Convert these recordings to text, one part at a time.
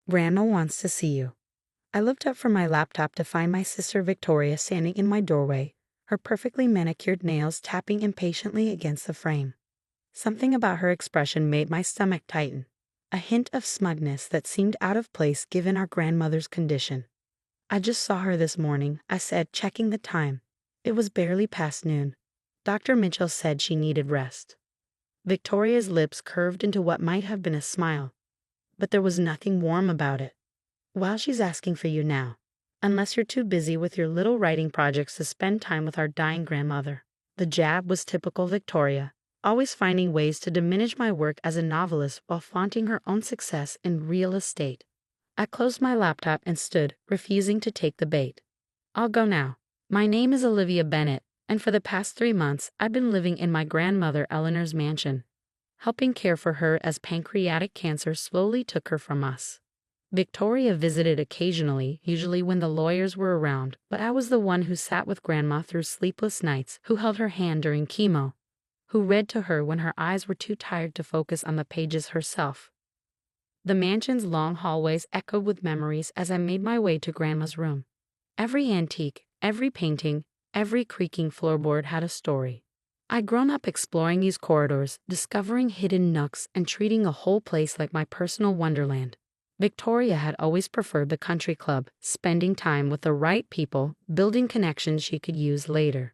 Grandma wants to see you. I looked up from my laptop to find my sister Victoria standing in my doorway, her perfectly manicured nails tapping impatiently against the frame. Something about her expression made my stomach tighten, a hint of smugness that seemed out of place given our grandmother's condition. "I just saw her this morning," I said, checking the time. It was barely past noon. Dr. Mitchell said she needed rest. Victoria's lips curved into what might have been a smile, but there was nothing warm about it. "Well, she's asking for you now, unless you're too busy with your little writing projects to spend time with our dying grandmother." The jab was typical Victoria, always finding ways to diminish my work as a novelist while flaunting her own success in real estate. I closed my laptop and stood, refusing to take the bait. "I'll go now. My name is Olivia Bennett, and for the past 3 months I've been living in my grandmother Eleanor's mansion, helping care for her as pancreatic cancer slowly took her from us." Victoria visited occasionally, usually when the lawyers were around, but I was the one who sat with Grandma through sleepless nights, who held her hand during chemo, who read to her when her eyes were too tired to focus on the pages herself. The mansion's long hallways echoed with memories as I made my way to Grandma's room. Every antique, every painting, every creaking floorboard had a story. I'd grown up exploring these corridors, discovering hidden nooks and treating a whole place like my personal wonderland. Victoria had always preferred the country club, spending time with the right people, building connections she could use later.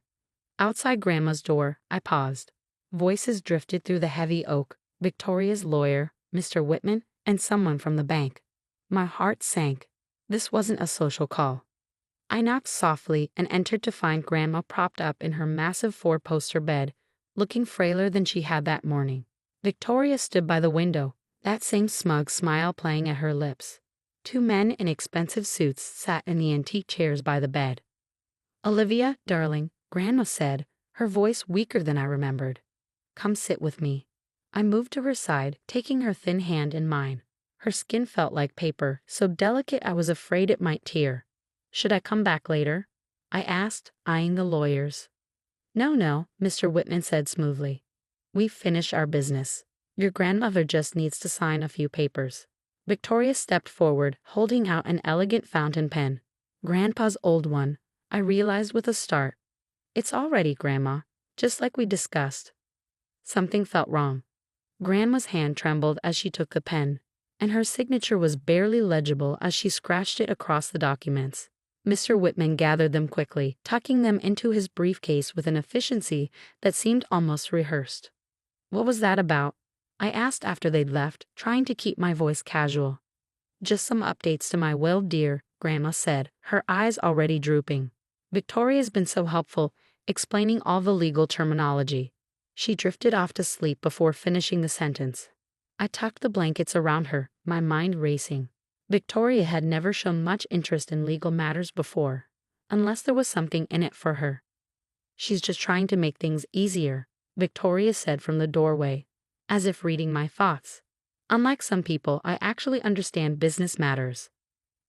Outside Grandma's door, I paused. Voices drifted through the heavy oak: Victoria's lawyer, Mr. Whitman, and someone from the bank. My heart sank. This wasn't a social call. I knocked softly and entered to find Grandma propped up in her massive 4-poster bed, looking frailer than she had that morning. Victoria stood by the window, that same smug smile playing at her lips. 2 men in expensive suits sat in the antique chairs by the bed. "Olivia, darling," Grandma said, her voice weaker than I remembered. "Come sit with me." I moved to her side, taking her thin hand in mine. Her skin felt like paper, so delicate I was afraid it might tear. "Should I come back later?" I asked, eyeing the lawyers. No, Mr. Whitman said smoothly. "We've finished our business. Your grandmother just needs to sign a few papers." Victoria stepped forward, holding out an elegant fountain pen. Grandpa's old one, I realized with a start. "It's all ready, Grandma, just like we discussed." Something felt wrong. Grandma's hand trembled as she took the pen, and her signature was barely legible as she scratched it across the documents. Mr. Whitman gathered them quickly, tucking them into his briefcase with an efficiency that seemed almost rehearsed. "What was that about?" I asked after they'd left, trying to keep my voice casual. "Just some updates to my will, dear," Grandma said, her eyes already drooping. "Victoria's been so helpful, explaining all the legal terminology." She drifted off to sleep before finishing the sentence. I tucked the blankets around her, my mind racing. Victoria had never shown much interest in legal matters before, unless there was something in it for her. "She's just trying to make things easier," Victoria said from the doorway, as if reading my thoughts. "Unlike some people, I actually understand business matters."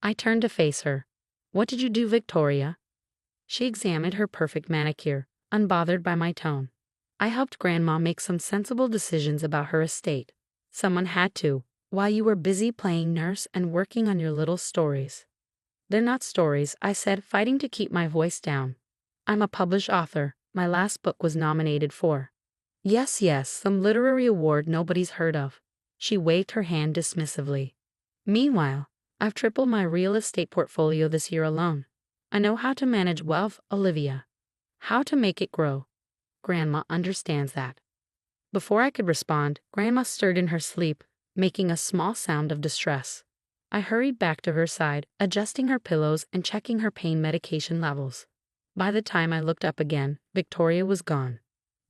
I turned to face her. "What did you do, Victoria?" She examined her perfect manicure, unbothered by my tone. "I helped Grandma make some sensible decisions about her estate. Someone had to, while you were busy playing nurse and working on your little stories." "They're not stories," I said, fighting to keep my voice down. "I'm a published author. My last book was nominated for—" Yes, some literary award nobody's heard of." She waved her hand dismissively. "Meanwhile, I've tripled my real estate portfolio this year alone. I know how to manage wealth, Olivia. How to make it grow. Grandma understands that." Before I could respond, Grandma stirred in her sleep, making a small sound of distress. I hurried back to her side, adjusting her pillows and checking her pain medication levels. By the time I looked up again, Victoria was gone.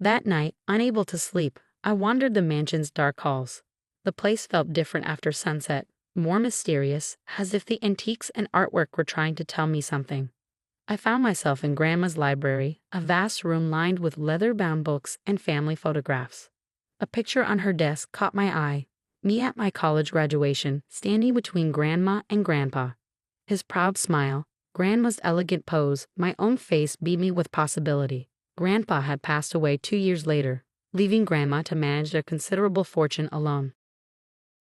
That night, unable to sleep, I wandered the mansion's dark halls. The place felt different after sunset, more mysterious, as if the antiques and artwork were trying to tell me something. I found myself in Grandma's library, a vast room lined with leather-bound books and family photographs. A picture on her desk caught my eye, me at my college graduation, standing between Grandma and Grandpa. His proud smile, Grandma's elegant pose, my own face beaming with possibility. Grandpa had passed away 2 years later, leaving Grandma to manage their considerable fortune alone.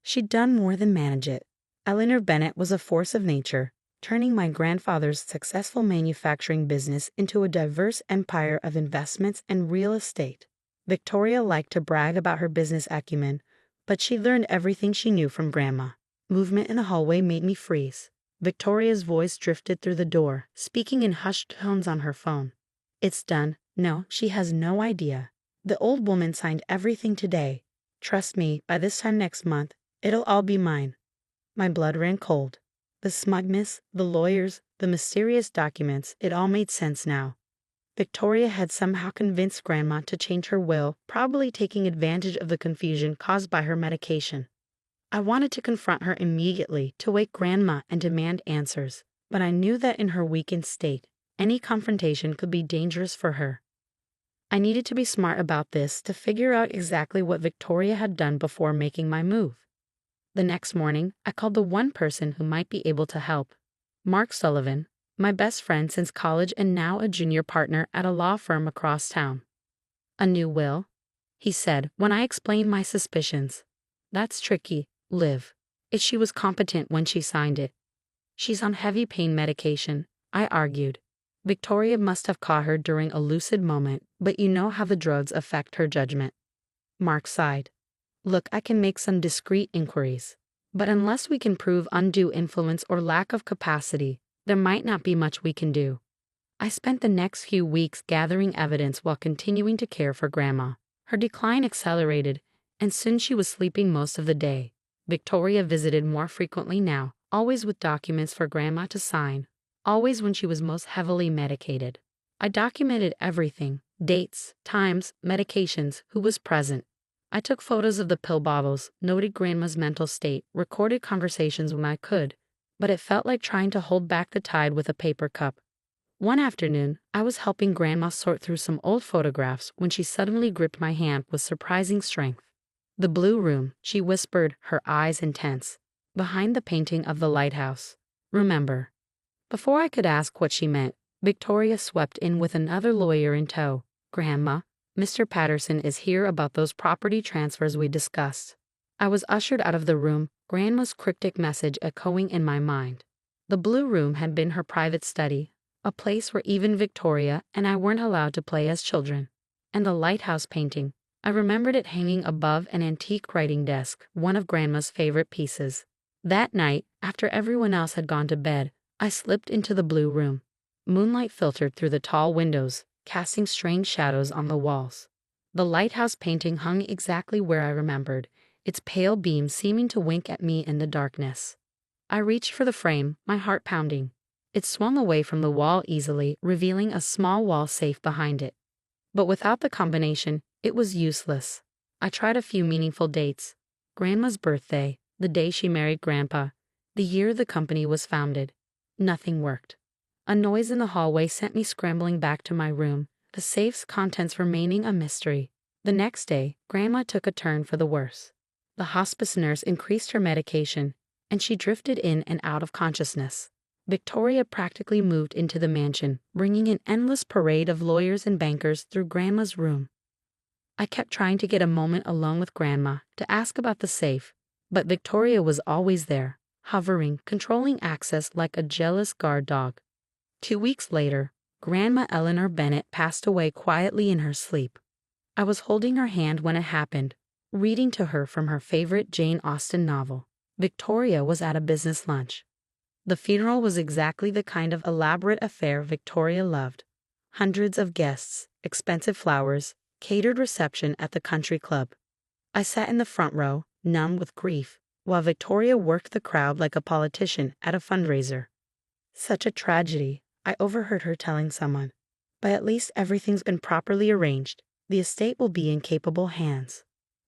She'd done more than manage it. Eleanor Bennett was a force of nature, turning my grandfather's successful manufacturing business into a diverse empire of investments and real estate. Victoria liked to brag about her business acumen, but she learned everything she knew from Grandma. Movement in the hallway made me freeze. Victoria's voice drifted through the door, speaking in hushed tones on her phone. "It's done. No, she has no idea. The old woman signed everything today. Trust me, by this time next month, it'll all be mine." My blood ran cold. The smugness, the lawyers, the mysterious documents, it all made sense now. Victoria had somehow convinced Grandma to change her will, probably taking advantage of the confusion caused by her medication. I wanted to confront her immediately, to wake Grandma and demand answers, but I knew that in her weakened state, any confrontation could be dangerous for her. I needed to be smart about this to figure out exactly what Victoria had done before making my move. The next morning, I called the one person who might be able to help. Mark Sullivan, my best friend since college and now a junior partner at a law firm across town. "A new will?" he said when I explained my suspicions. "That's tricky, Liv. She was competent when she signed it." "She's on heavy pain medication," I argued. "Victoria must have caught her during a lucid moment, but you know how the drugs affect her judgment." Mark sighed. "Look, I can make some discreet inquiries, but unless we can prove undue influence or lack of capacity, there might not be much we can do." I spent the next few weeks gathering evidence while continuing to care for Grandma. Her decline accelerated, and soon she was sleeping most of the day. Victoria visited more frequently now, always with documents for Grandma to sign, always when she was most heavily medicated. I documented everything: dates, times, medications, who was present. I took photos of the pill bottles, noted Grandma's mental state, recorded conversations when I could, but it felt like trying to hold back the tide with a paper cup. One afternoon, I was helping Grandma sort through some old photographs when she suddenly gripped my hand with surprising strength. "The blue room," she whispered, her eyes intense. "Behind the painting of the lighthouse. Remember?" Before I could ask what she meant, Victoria swept in with another lawyer in tow. "Grandma, Mr. Patterson is here about those property transfers we discussed." I was ushered out of the room, Grandma's cryptic message echoing in my mind. The blue room had been her private study, a place where even Victoria and I weren't allowed to play as children. And the lighthouse painting, I remembered it hanging above an antique writing desk, one of Grandma's favorite pieces. That night, after everyone else had gone to bed, I slipped into the blue room. Moonlight filtered through the tall windows, casting strange shadows on the walls. The lighthouse painting hung exactly where I remembered, its pale beam seeming to wink at me in the darkness. I reached for the frame, my heart pounding. It swung away from the wall easily, revealing a small wall safe behind it. But without the combination, it was useless. I tried a few meaningful dates: Grandma's birthday, the day she married Grandpa, the year the company was founded. Nothing worked. A noise in the hallway sent me scrambling back to my room, the safe's contents remaining a mystery. The next day, Grandma took a turn for the worse. The hospice nurse increased her medication, and she drifted in and out of consciousness. Victoria practically moved into the mansion, bringing an endless parade of lawyers and bankers through Grandma's room. I kept trying to get a moment alone with Grandma to ask about the safe, but Victoria was always there, hovering, controlling access like a jealous guard dog. 2 weeks later, Grandma Eleanor Bennett passed away quietly in her sleep. I was holding her hand when it happened, reading to her from her favorite Jane Austen novel. Victoria was at a business lunch. The funeral was exactly the kind of elaborate affair Victoria loved. Hundreds of guests, expensive flowers, catered reception at the country club. I sat in the front row, numb with grief, while Victoria worked the crowd like a politician at a fundraiser. "Such a tragedy," I overheard her telling someone. "But at least everything's been properly arranged. The estate will be in capable hands."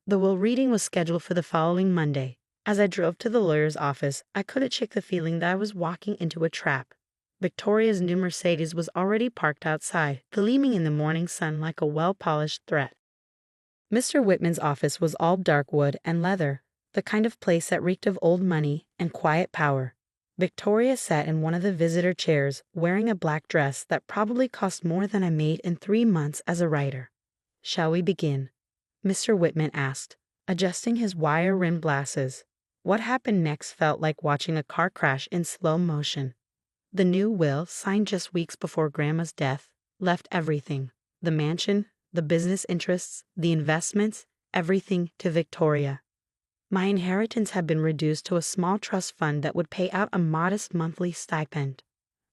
The will reading was scheduled for the following Monday. As I drove to the lawyer's office, I couldn't shake the feeling that I was walking into a trap. Victoria's new Mercedes was already parked outside, gleaming in the morning sun like a well-polished threat. Mr. Whitman's office was all dark wood and leather, the kind of place that reeked of old money and quiet power. Victoria sat in one of the visitor chairs, wearing a black dress that probably cost more than I made in 3 months as a writer. "Shall we begin?" Mr. Whitman asked, adjusting his wire-rimmed glasses. What happened next felt like watching a car crash in slow motion. The new will, signed just weeks before Grandma's death, left everything: the mansion, the business interests, the investments, everything to Victoria. My inheritance had been reduced to a small trust fund that would pay out a modest monthly stipend.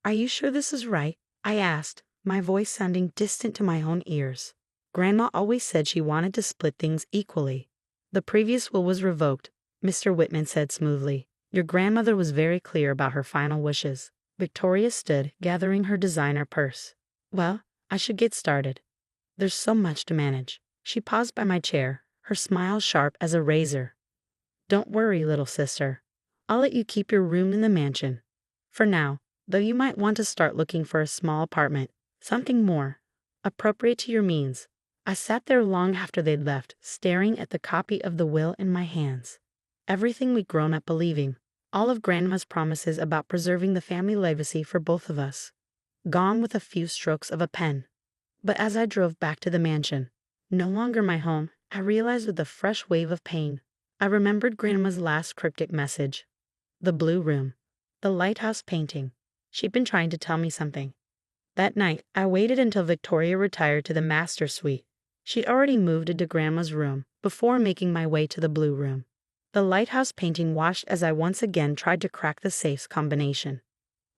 "Are you sure this is right?" I asked, my voice sounding distant to my own ears. Grandma always said she wanted to split things equally. "The previous will was revoked," Mr. Whitman said smoothly. "Your grandmother was very clear about her final wishes." Victoria stood, gathering her designer purse. "Well, I should get started. There's so much to manage." She paused by my chair, her smile sharp as a razor. "Don't worry, little sister. I'll let you keep your room in the mansion. For now, though you might want to start looking for a small apartment, something more appropriate to your means." I sat there long after they'd left, staring at the copy of the will in my hands. Everything we'd grown up believing, all of Grandma's promises about preserving the family legacy for both of us, gone with a few strokes of a pen. But as I drove back to the mansion, no longer my home, I realized with a fresh wave of pain. I remembered Grandma's last cryptic message. The blue room. The lighthouse painting. She'd been trying to tell me something. That night, I waited until Victoria retired to the master suite. She'd already moved into Grandma's room before making my way to the blue room. The lighthouse painting watched as I once again tried to crack the safe's combination.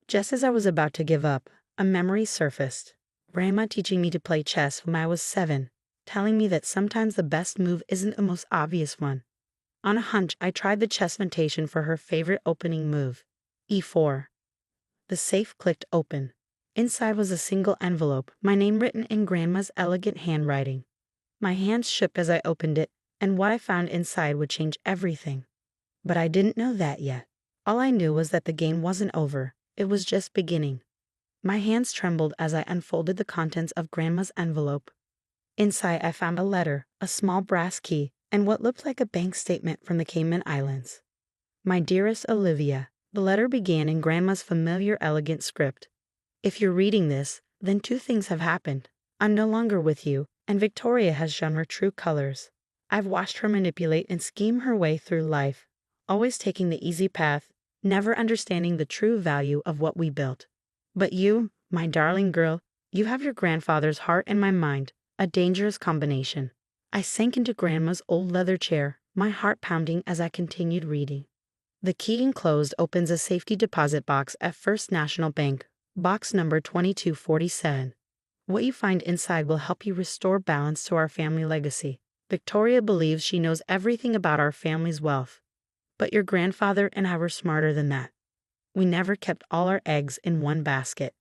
Just as I was about to give up, a memory surfaced. Grandma teaching me to play chess when I was 7, telling me that sometimes the best move isn't the most obvious one. On a hunch, I tried the chess notation for her favorite opening move, E4. The safe clicked open. Inside was a single envelope, my name written in Grandma's elegant handwriting. My hands shook as I opened it, and what I found inside would change everything. But I didn't know that yet. All I knew was that the game wasn't over, it was just beginning. My hands trembled as I unfolded the contents of Grandma's envelope. Inside I found a letter, a small brass key, and what looked like a bank statement from the Cayman Islands. "My dearest Olivia," the letter began in Grandma's familiar elegant script. "If you're reading this, then 2 things have happened. I'm no longer with you, and Victoria has shown her true colors. I've watched her manipulate and scheme her way through life, always taking the easy path, never understanding the true value of what we built. But you, my darling girl, you have your grandfather's heart and my mind, a dangerous combination." I sank into Grandma's old leather chair, my heart pounding as I continued reading. "The key enclosed opens a safety deposit box at First National Bank, box number 2247. What you find inside will help you restore balance to our family legacy. Victoria believes she knows everything about our family's wealth. But your grandfather and I were smarter than that. We never kept all our eggs in one basket."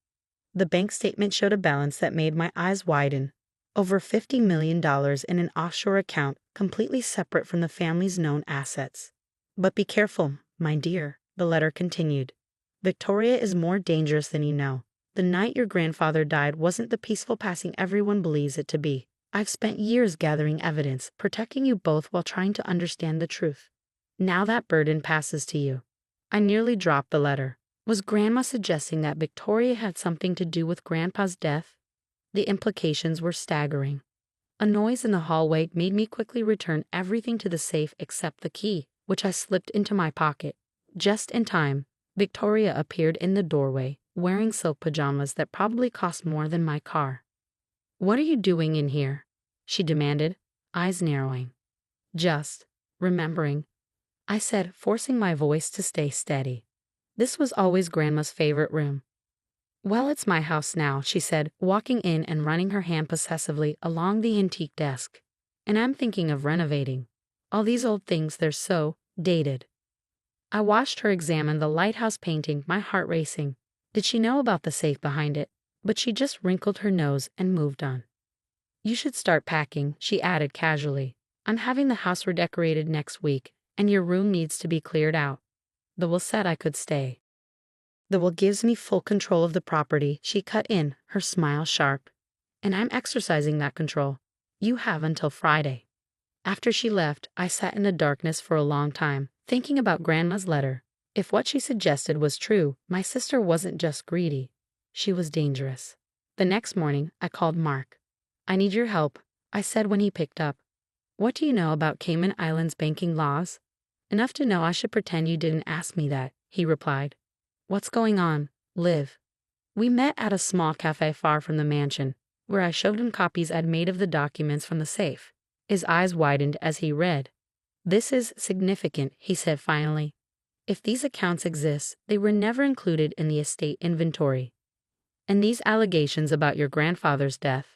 The bank statement showed a balance that made my eyes widen. Over $50 million in an offshore account completely separate from the family's known assets. "But be careful, my dear," the letter continued. "Victoria is more dangerous than you know. The night your grandfather died wasn't the peaceful passing everyone believes it to be. I've spent years gathering evidence, protecting you both while trying to understand the truth. Now that burden passes to you." I nearly dropped the letter. Was Grandma suggesting that Victoria had something to do with Grandpa's death? The implications were staggering. A noise in the hallway made me quickly return everything to the safe except the key, which I slipped into my pocket. Just in time, Victoria appeared in the doorway, wearing silk pajamas that probably cost more than my car. "What are you doing in here?" she demanded, eyes narrowing. "Just remembering," I said, forcing my voice to stay steady. This was always Grandma's favorite room. "Well, it's my house now," she said, walking in and running her hand possessively along the antique desk. "And I'm thinking of renovating. All these old things, they're so dated." I watched her examine the lighthouse painting, my heart racing. Did she know about the safe behind it? But she just wrinkled her nose and moved on. "You should start packing," she added casually. "I'm having the house redecorated next week, and your room needs to be cleared out." The will said I could stay. "The will gives me full control of the property," she cut in, her smile sharp. "And I'm exercising that control. You have until Friday." After she left, I sat in the darkness for a long time, thinking about Grandma's letter. If what she suggested was true, my sister wasn't just greedy. She was dangerous. The next morning, I called Mark. "I need your help," I said when he picked up. "What do you know about Cayman Islands banking laws?" Enough to know I should pretend you didn't ask me that, he replied. What's going on, Liv? We met at a small cafe far from the mansion, where I showed him copies I'd made of the documents from the safe. His eyes widened as he read. This is significant, he said finally. If these accounts exist, they were never included in the estate inventory. And these allegations about your grandfather's death.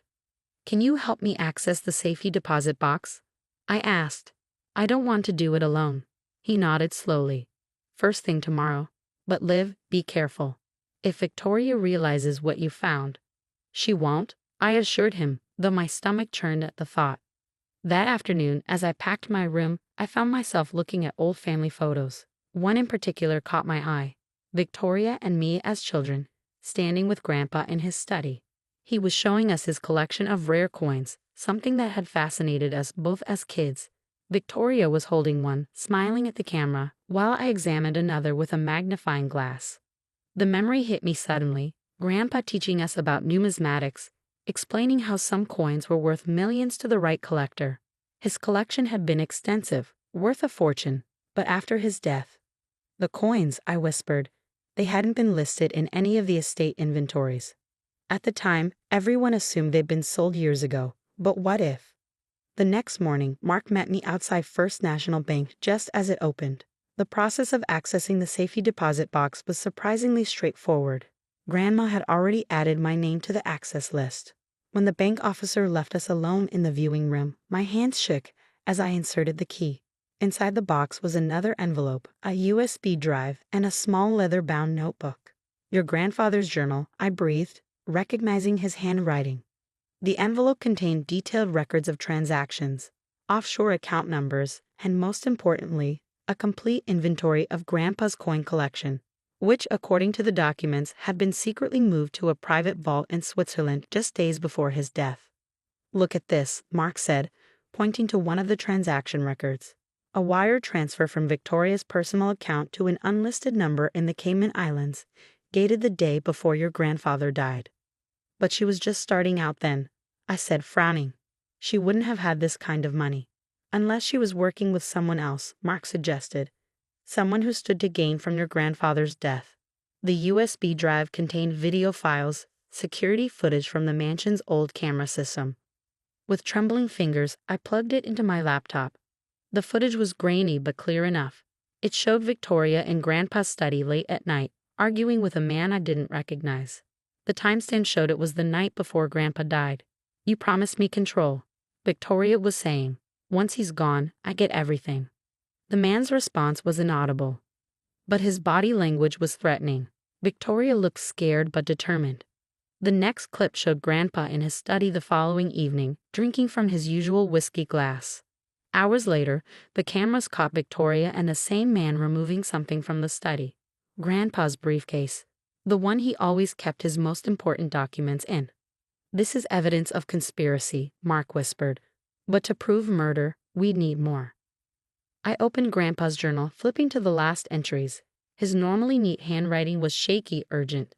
Can you help me access the safety deposit box? I asked. I don't want to do it alone. He nodded slowly. First thing tomorrow. But Liv, be careful. If Victoria realizes what you found. She won't, I assured him, though my stomach churned at the thought. That afternoon, as I packed my room, I found myself looking at old family photos. One in particular caught my eye. Victoria and me as children, standing with Grandpa in his study. He was showing us his collection of rare coins, something that had fascinated us both as kids. Victoria was holding one, smiling at the camera, while I examined another with a magnifying glass. The memory hit me suddenly, Grandpa teaching us about numismatics, explaining how some coins were worth millions to the right collector. His collection had been extensive, worth a fortune, but after his death. The coins, I whispered, they hadn't been listed in any of the estate inventories. At the time, everyone assumed they'd been sold years ago, but what if? The next morning, Mark met me outside First National Bank just as it opened. The process of accessing the safety deposit box was surprisingly straightforward. Grandma had already added my name to the access list. When the bank officer left us alone in the viewing room, my hands shook as I inserted the key. Inside the box was another envelope, a USB drive, and a small leather-bound notebook. Your grandfather's journal, I breathed, recognizing his handwriting. The envelope contained detailed records of transactions, offshore account numbers, and most importantly, a complete inventory of Grandpa's coin collection, which, according to the documents, had been secretly moved to a private vault in Switzerland just days before his death. Look at this, Mark said, pointing to one of the transaction records. A wire transfer from Victoria's personal account to an unlisted number in the Cayman Islands, dated the day before your grandfather died. But she was just starting out then, I said, frowning. She wouldn't have had this kind of money. Unless she was working with someone else, Mark suggested. Someone who stood to gain from your grandfather's death. The USB drive contained video files, security footage from the mansion's old camera system. With trembling fingers, I plugged it into my laptop. The footage was grainy but clear enough. It showed Victoria in Grandpa's study late at night, arguing with a man I didn't recognize. The timestamp showed it was the night before Grandpa died. You promised me control, Victoria was saying. Once he's gone, I get everything. The man's response was inaudible, but his body language was threatening. Victoria looked scared but determined. The next clip showed Grandpa in his study the following evening, drinking from his usual whiskey glass. Hours later, the cameras caught Victoria and the same man removing something from the study. Grandpa's briefcase, the one he always kept his most important documents in. This is evidence of conspiracy, Mark whispered. But to prove murder, we'd need more. I opened Grandpa's journal, flipping to the last entries. His normally neat handwriting was shaky, urgent.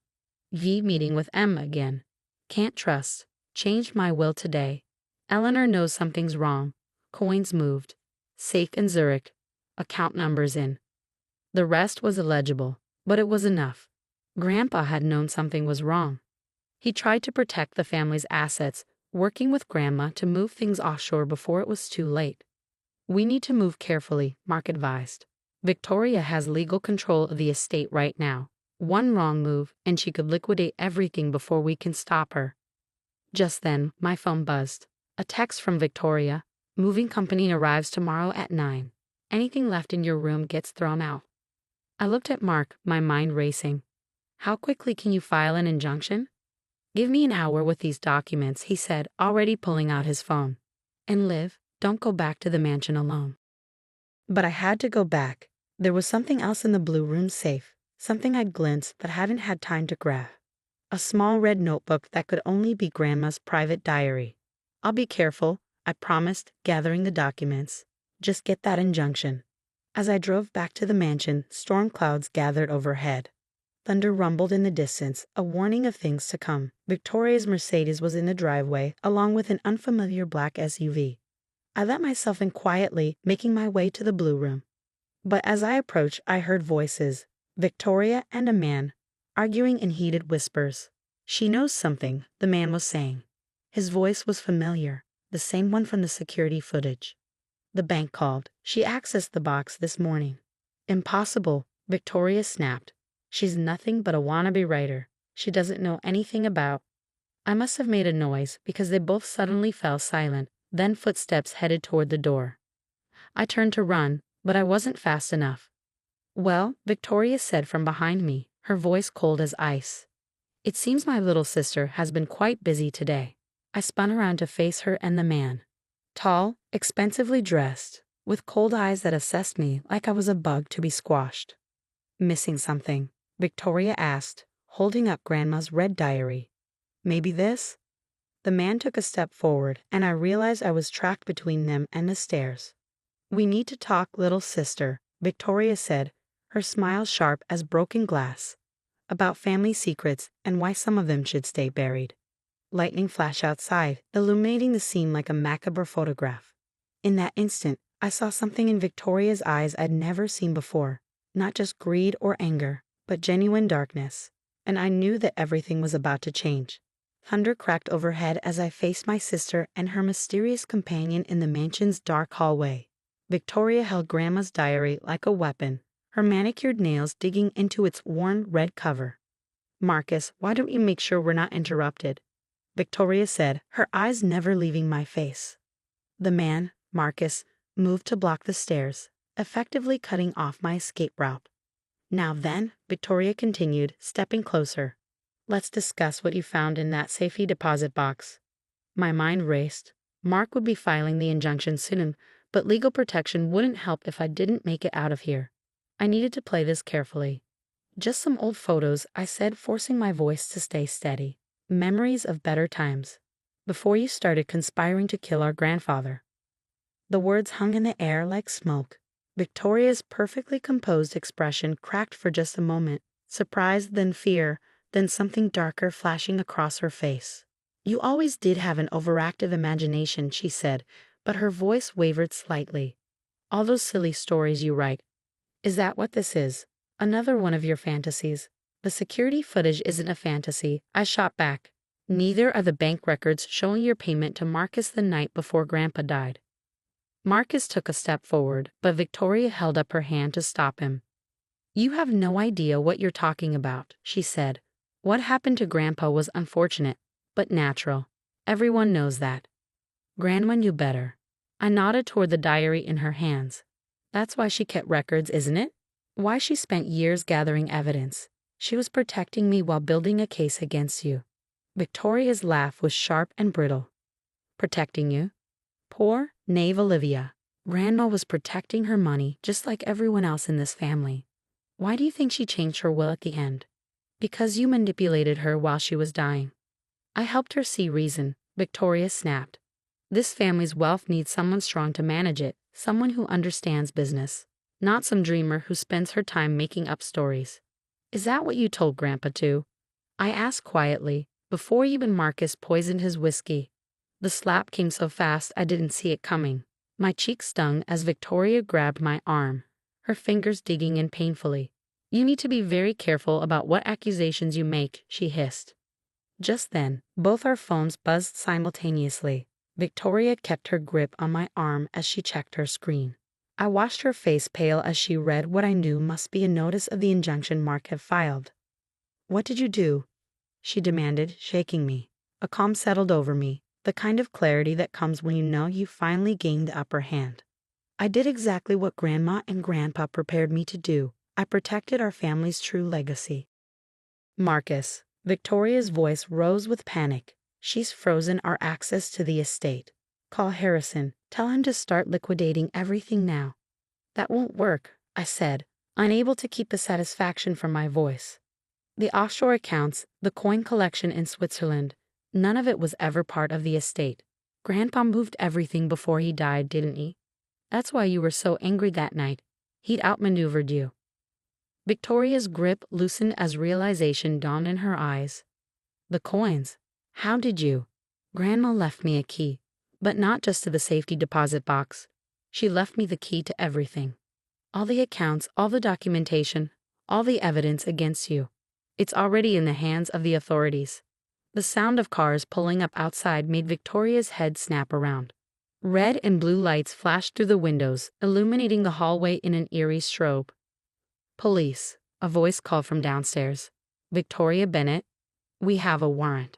V meeting with M again. Can't trust. Changed my will today. Eleanor knows something's wrong. Coins moved. Safe in Zurich. Account numbers in. The rest was illegible, but it was enough. Grandpa had known something was wrong. He tried to protect the family's assets, working with Grandma to move things offshore before it was too late. We need to move carefully, Mark advised. Victoria has legal control of the estate right now. One wrong move, and she could liquidate everything before we can stop her. Just then, my phone buzzed. A text from Victoria. Moving company arrives tomorrow at 9. Anything left in your room gets thrown out. I looked at Mark, my mind racing. How quickly can you file an injunction? Give me an hour with these documents, he said, already pulling out his phone. And Liv, don't go back to the mansion alone. But I had to go back. There was something else in the blue room safe, something I'd glimpsed but hadn't had time to grab. A small red notebook that could only be Grandma's private diary. I'll be careful, I promised, gathering the documents. Just get that injunction. As I drove back to the mansion, storm clouds gathered overhead. Thunder rumbled in the distance, a warning of things to come. Victoria's Mercedes was in the driveway, along with an unfamiliar black SUV. I let myself in quietly, making my way to the blue room. But as I approached, I heard voices, Victoria and a man, arguing in heated whispers. She knows something, the man was saying. His voice was familiar, the same one from the security footage. The bank called. She accessed the box this morning. Impossible, Victoria snapped. She's nothing but a wannabe writer. She doesn't know anything about. I must have made a noise because they both suddenly fell silent, then footsteps headed toward the door. I turned to run, but I wasn't fast enough. Well, Victoria said from behind me, her voice cold as ice. It seems my little sister has been quite busy today. I spun around to face her and the man. Tall, expensively dressed, with cold eyes that assessed me like I was a bug to be squashed. Missing something? Victoria asked, holding up Grandma's red diary. Maybe this? The man took a step forward, and I realized I was trapped between them and the stairs. We need to talk, little sister, Victoria said, her smile sharp as broken glass. About family secrets and why some of them should stay buried. Lightning flashed outside, illuminating the scene like a macabre photograph. In that instant, I saw something in Victoria's eyes I'd never seen before. Not just greed or anger, but genuine darkness. And I knew that everything was about to change. Thunder cracked overhead as I faced my sister and her mysterious companion in the mansion's dark hallway. Victoria held Grandma's diary like a weapon, her manicured nails digging into its worn red cover. Marcus, why don't you make sure we're not interrupted? Victoria said, her eyes never leaving my face. The man, Marcus, moved to block the stairs, effectively cutting off my escape route. Now then, Victoria continued, stepping closer. Let's discuss what you found in that safety deposit box. My mind raced. Mark would be filing the injunction soon, but legal protection wouldn't help if I didn't make it out of here. I needed to play this carefully. Just some old photos, I said, forcing my voice to stay steady. Memories of better times. Before you started conspiring to kill our grandfather. The words hung in the air like smoke. Victoria's perfectly composed expression cracked for just a moment, surprise, then fear, then something darker flashing across her face. You always did have an overactive imagination, she said, but her voice wavered slightly. All those silly stories you write. Is that what this is? Another one of your fantasies? The security footage isn't a fantasy, I shot back. Neither are the bank records showing your payment to Marcus the night before Grandpa died. Marcus took a step forward, but Victoria held up her hand to stop him. You have no idea what you're talking about, she said. What happened to Grandpa was unfortunate, but natural. Everyone knows that. Grandma knew better. I nodded toward the diary in her hands. That's why she kept records, isn't it? Why she spent years gathering evidence. She was protecting me while building a case against you. Victoria's laugh was sharp and brittle. Protecting you? Poor, naive Olivia. Grandma was protecting her money just like everyone else in this family. Why do you think she changed her will at the end? Because you manipulated her while she was dying. I helped her see reason, Victoria snapped. This family's wealth needs someone strong to manage it, someone who understands business, not some dreamer who spends her time making up stories. Is that what you told Grandpa too? I asked quietly, before even Marcus poisoned his whiskey. The slap came so fast I didn't see it coming. My cheek stung as Victoria grabbed my arm, her fingers digging in painfully. You need to be very careful about what accusations you make, she hissed. Just then, both our phones buzzed simultaneously. Victoria kept her grip on my arm as she checked her screen. I watched her face pale as she read what I knew must be a notice of the injunction Mark had filed. What did you do? She demanded, shaking me. A calm settled over me, the kind of clarity that comes when you know you finally gained the upper hand. I did exactly what Grandma and Grandpa prepared me to do. I protected our family's true legacy. Marcus. Victoria's voice rose with panic. She's frozen our access to the estate. Call Harrison. Tell him to start liquidating everything now. That won't work, I said, unable to keep the satisfaction from my voice. The offshore accounts, the coin collection in Switzerland, none of it was ever part of the estate. Grandpa moved everything before he died, didn't he? That's why you were so angry that night. He'd outmaneuvered you. Victoria's grip loosened as realization dawned in her eyes. The coins. How did you? Grandma left me a key, but not just to the safety deposit box. She left me the key to everything. All the accounts, all the documentation, all the evidence against you. It's already in the hands of the authorities." The sound of cars pulling up outside made Victoria's head snap around. Red and blue lights flashed through the windows, illuminating the hallway in an eerie strobe. "Police," a voice called from downstairs. "Victoria Bennett, we have a warrant."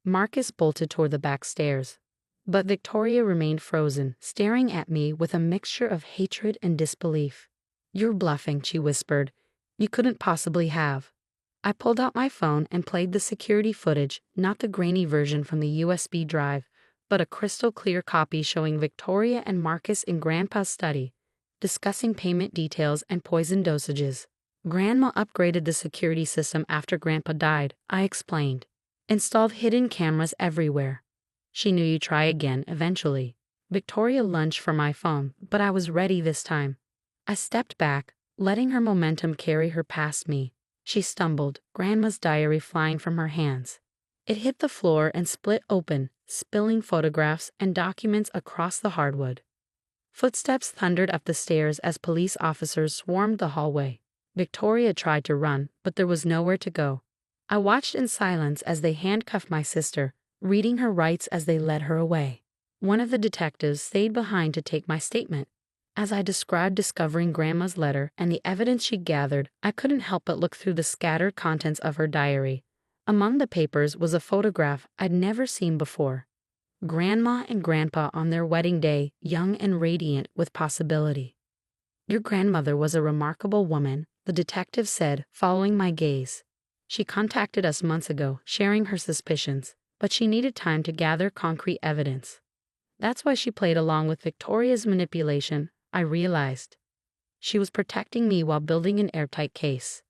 Marcus bolted toward the back stairs, but Victoria remained frozen, staring at me with a mixture of hatred and disbelief. "You're bluffing," she whispered. "You couldn't possibly have." I pulled out my phone and played the security footage, not the grainy version from the USB drive, but a crystal clear copy showing Victoria and Marcus in Grandpa's study, discussing payment details and poison dosages. "Grandma upgraded the security system after Grandpa died," I explained. "Installed hidden cameras everywhere. She knew you'd try again eventually." Victoria lunged for my phone, but I was ready this time. I stepped back, letting her momentum carry her past me. She stumbled, Grandma's diary flying from her hands. It hit the floor and split open, spilling photographs and documents across the hardwood. Footsteps thundered up the stairs as police officers swarmed the hallway. Victoria tried to run, but there was nowhere to go. I watched in silence as they handcuffed my sister, reading her rights as they led her away. One of the detectives stayed behind to take my statement. As I described discovering Grandma's letter and the evidence she'd gathered, I couldn't help but look through the scattered contents of her diary. Among the papers was a photograph I'd never seen before. Grandma and Grandpa on their wedding day, young and radiant with possibility. "Your grandmother was a remarkable woman," the detective said, following my gaze. "She contacted us months ago, sharing her suspicions, but she needed time to gather concrete evidence. That's why she played along with Victoria's manipulation," I realized. She was protecting me while building an airtight case.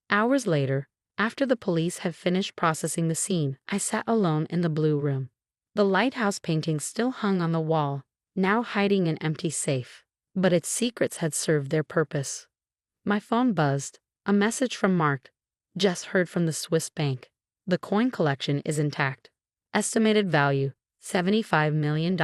Hours later, after the police had finished processing the scene, I sat alone in the blue room. The lighthouse painting still hung on the wall, now hiding an empty safe, but its secrets had served their purpose. My phone buzzed, a message from Mark. "Just heard from the Swiss bank. The coin collection is intact. Estimated value, $75 million.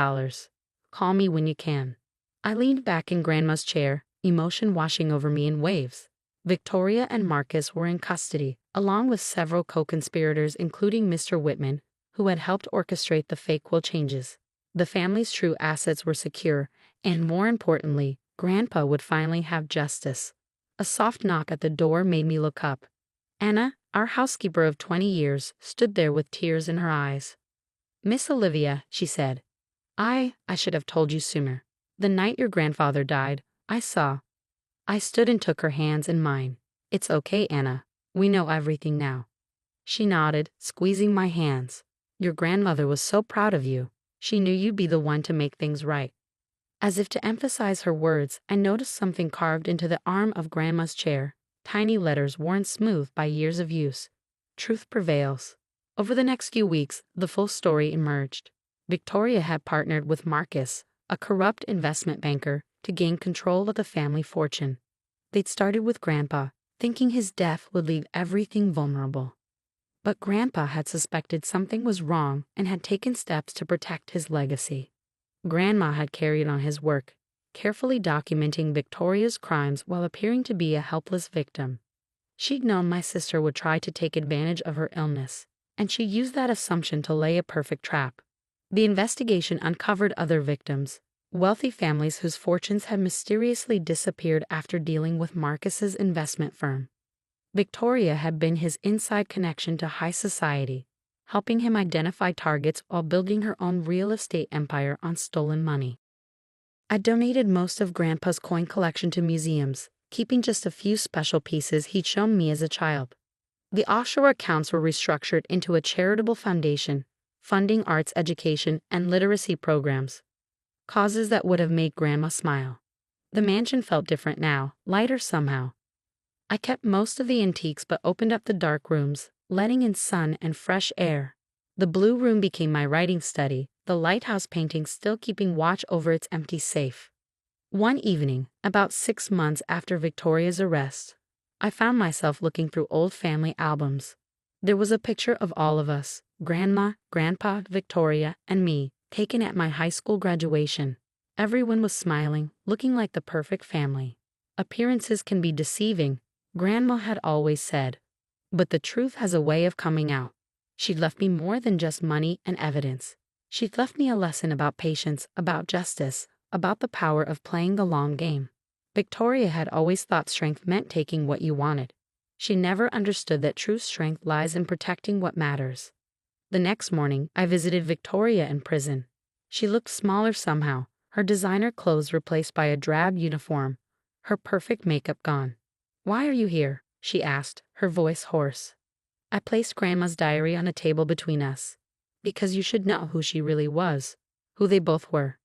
Call me when you can." I leaned back in Grandma's chair, emotion washing over me in waves. Victoria and Marcus were in custody, along with several co-conspirators including Mr. Whitman, who had helped orchestrate the fake will changes. The family's true assets were secure, and more importantly, Grandpa would finally have justice. A soft knock at the door made me look up. Anna, our housekeeper of 20 years, stood there with tears in her eyes. "Miss Olivia," she said, I should have told you sooner. The night your grandfather died, I saw." I stood and took her hands in mine. "It's okay, Anna. We know everything now." She nodded, squeezing my hands. "Your grandmother was so proud of you. She knew you'd be the one to make things right." As if to emphasize her words, I noticed something carved into the arm of Grandma's chair, tiny letters worn smooth by years of use. "Truth prevails." Over the next few weeks, the full story emerged. Victoria had partnered with Marcus, a corrupt investment banker, to gain control of the family fortune. They'd started with Grandpa, thinking his death would leave everything vulnerable. But Grandpa had suspected something was wrong and had taken steps to protect his legacy. Grandma had carried on his work, carefully documenting Victoria's crimes while appearing to be a helpless victim. She'd known my sister would try to take advantage of her illness, and she used that assumption to lay a perfect trap. The investigation uncovered other victims, wealthy families whose fortunes had mysteriously disappeared after dealing with Marcus's investment firm. Victoria had been his inside connection to high society, helping him identify targets while building her own real estate empire on stolen money. I donated most of Grandpa's coin collection to museums, keeping just a few special pieces he'd shown me as a child. The offshore accounts were restructured into a charitable foundation, funding arts education and literacy programs, causes that would have made Grandma smile. The mansion felt different now, lighter somehow. I kept most of the antiques but opened up the dark rooms, letting in sun and fresh air. The blue room became my writing study, the lighthouse painting still keeping watch over its empty safe. One evening, about 6 months after Victoria's arrest, I found myself looking through old family albums. There was a picture of all of us, Grandma, Grandpa, Victoria, and me, taken at my high school graduation. Everyone was smiling, looking like the perfect family. Appearances can be deceiving, Grandma had always said. But the truth has a way of coming out. She'd left me more than just money and evidence. She'd left me a lesson about patience, about justice, about the power of playing the long game. Victoria had always thought strength meant taking what you wanted. She never understood that true strength lies in protecting what matters. The next morning, I visited Victoria in prison. She looked smaller somehow, her designer clothes replaced by a drab uniform, her perfect makeup gone. "Why are you here?" she asked, her voice hoarse. I placed Grandma's diary on a table between us. "Because you should know who she really was, who they both were."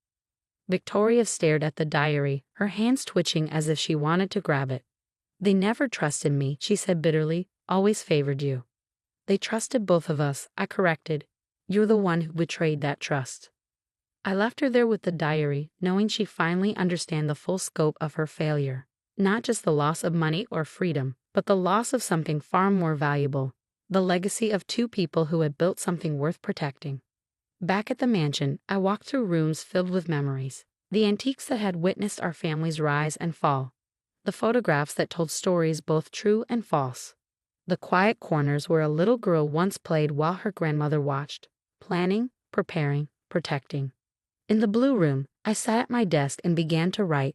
Victoria stared at the diary, her hands twitching as if she wanted to grab it. "They never trusted me," she said bitterly, "always favored you." "They trusted both of us," I corrected. "You're the one who betrayed that trust." I left her there with the diary, knowing she'd finally understand the full scope of her failure. Not just the loss of money or freedom, but the loss of something far more valuable, the legacy of two people who had built something worth protecting. Back at the mansion, I walked through rooms filled with memories, the antiques that had witnessed our family's rise and fall, the photographs that told stories both true and false, the quiet corners where a little girl once played while her grandmother watched, planning, preparing, protecting. In the blue room, I sat at my desk and began to write.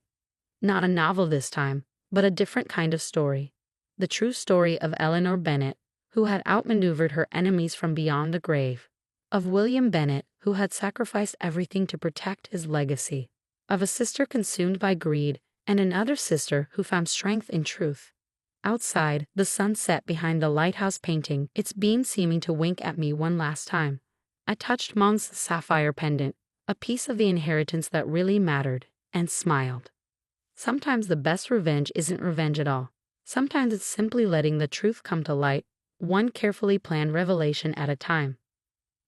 Not a novel this time, but a different kind of story. The true story of Eleanor Bennett, who had outmaneuvered her enemies from beyond the grave. Of William Bennett, who had sacrificed everything to protect his legacy. Of a sister consumed by greed, and another sister who found strength in truth. Outside, the sun set behind the lighthouse painting, its beam seeming to wink at me one last time. I touched Mong's sapphire pendant, a piece of the inheritance that really mattered, and smiled. Sometimes the best revenge isn't revenge at all. Sometimes it's simply letting the truth come to light, one carefully planned revelation at a time.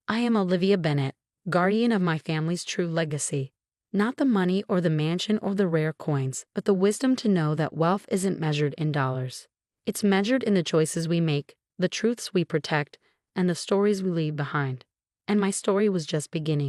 I am Olivia Bennett, guardian of my family's true legacy. Not the money or the mansion or the rare coins, but the wisdom to know that wealth isn't measured in dollars. It's measured in the choices we make, the truths we protect, and the stories we leave behind. And my story was just beginning.